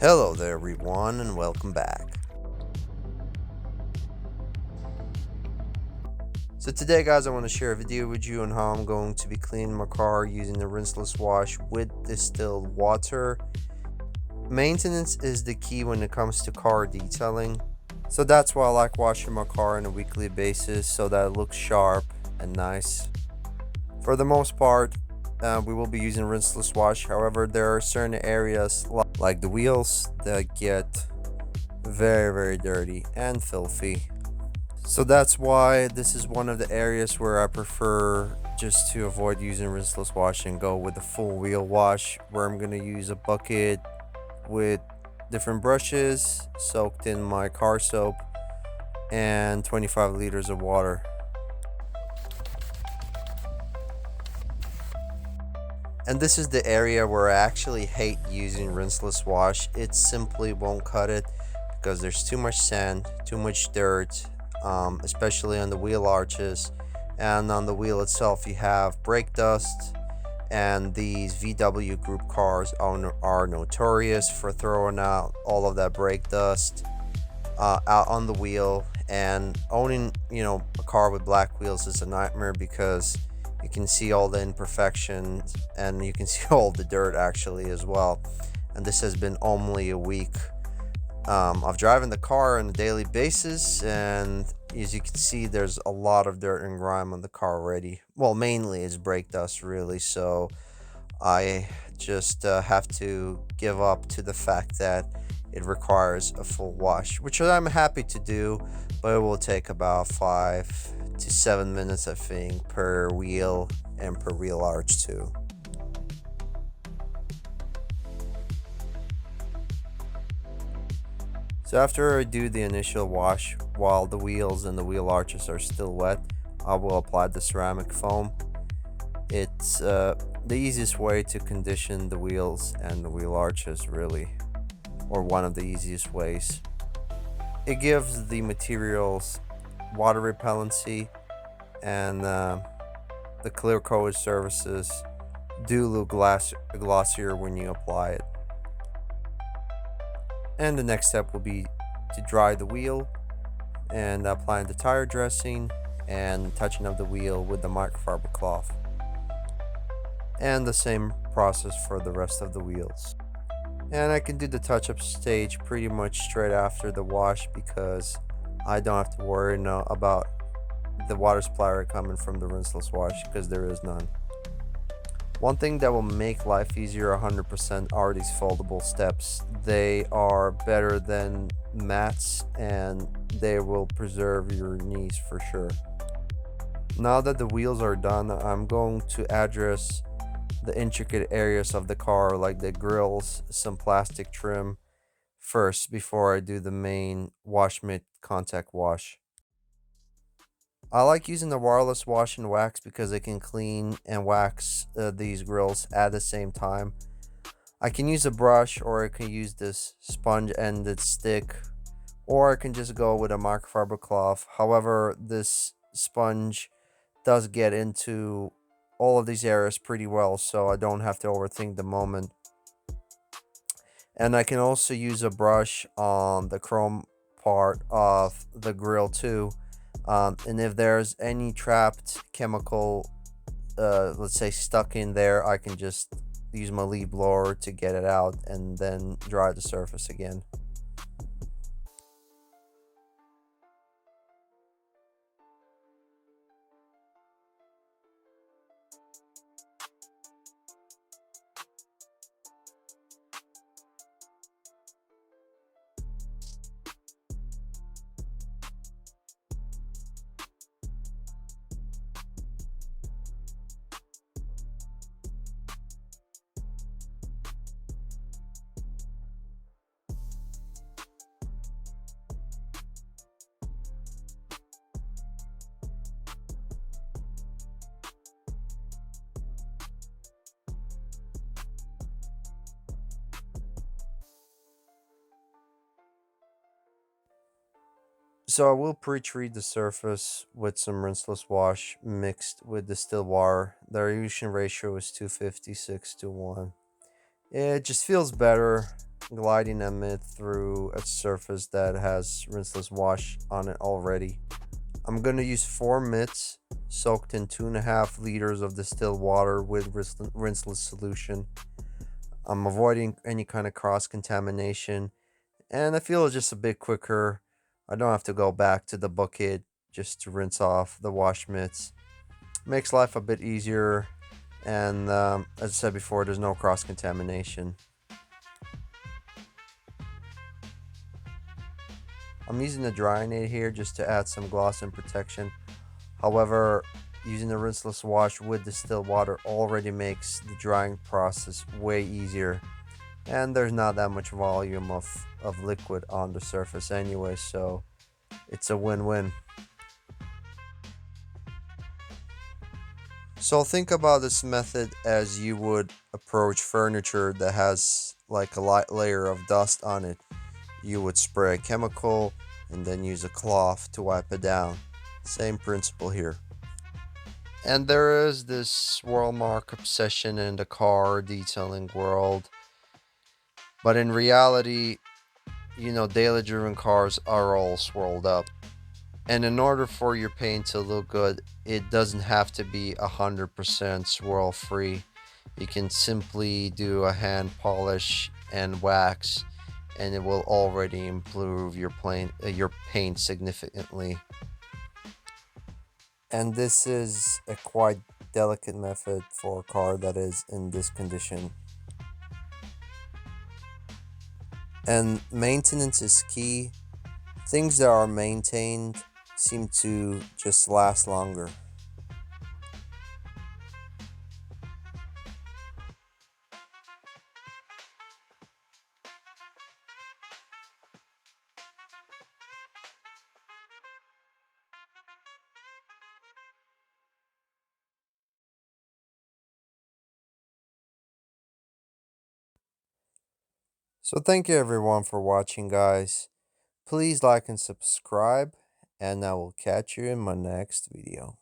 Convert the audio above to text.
Hello there everyone and welcome back. So today guys I want to share a video with you on how I'm going to be cleaning my car using the rinseless wash with distilled water. Maintenance is the key when it comes to car detailing. So that's why I like washing my car on a weekly basis so that it looks sharp and nice. For the most part, we will be using rinseless wash. However, there are certain areas like the wheels that get very dirty and filthy. So that's why this is one of the areas where I prefer just to avoid using rinseless wash and go with the full wheel wash, where I'm going to use a bucket with different brushes soaked in my car soap and 25 liters of water. And this is the area where I actually hate using rinseless wash. It simply won't cut it because there's too much sand, too much dirt, especially on the wheel arches. And on the wheel itself, you have brake dust. And these VW group cars are notorious for throwing out all of that brake dust out on the wheel. And owning, a car with black wheels is a nightmare because you can see all the imperfections and you can see all the dirt actually as well. And this has been only a week of driving the car on a daily basis, and as you can see, there's a lot of dirt and grime on the car already. Well, mainly it's brake dust, really. So I just have to give up to the fact that it requires a full wash, which I'm happy to do, but it will take about 5 to 7 minutes, I think, per wheel and per wheel arch too. So after I do the initial wash, while the wheels and the wheel arches are still wet, I will apply the ceramic foam. It's the easiest way to condition the wheels and the wheel arches, really, or one of the easiest ways. It gives the materials water repellency, and the clear coated surfaces do look glossier when you apply it. And the next step will be to dry the wheel and applying the tire dressing and touching up the wheel with the microfiber cloth. And the same process for the rest of the wheels. And I can do the touch-up stage pretty much straight after the wash because I don't have to worry about the water splatter coming from the rinseless wash because there is none. One thing that will make life easier 100% are these foldable steps. They are better than mats and they will preserve your knees for sure. Now that the wheels are done, I'm going to address the intricate areas of the car like the grills, some plastic trim first before I do the main wash mitt contact wash. I like using the wireless wash and wax because it can clean and wax these grills at the same time. I can use a brush or I can use this sponge ended stick, or I can just go with a microfiber cloth. However, this sponge does get into all of these areas pretty well, so I don't have to overthink the moment. And I can also use a brush on the chrome part of the grill too. And if there's any trapped chemical, let's say stuck in there, I can just use my leaf blower to get it out and then dry the surface again. So I will pre-treat the surface with some rinseless wash mixed with distilled water. The dilution ratio is 256 to 1. It just feels better gliding them it through a surface that has rinseless wash on it already. I'm going to use 4 mitts soaked in 2.5 liters of distilled water with rinseless solution. I'm avoiding any kind of cross-contamination, and I feel it's just a bit quicker. I don't have to go back to the bucket just to rinse off the wash mitts. Makes life a bit easier, and as I said before, there's no cross-contamination. I'm using the drying aid here just to add some gloss and protection. However, using the rinseless wash with distilled water already makes the drying process way easier. And there's not that much volume of liquid on the surface anyway, so it's a win-win. So think about this method as you would approach furniture that has like a light layer of dust on it. You would spray a chemical and then use a cloth to wipe it down. Same principle here. And there is this swirl mark obsession in the car detailing world. But in reality, daily driven cars are all swirled up. And in order for your paint to look good, it doesn't have to be 100% swirl free. You can simply do a hand polish and wax, and it will already improve your paint significantly. And this is a quite delicate method for a car that is in this condition. And maintenance is key. Things that are maintained seem to just last longer. So thank you everyone for watching, guys. Please like and subscribe, and I will catch you in my next video.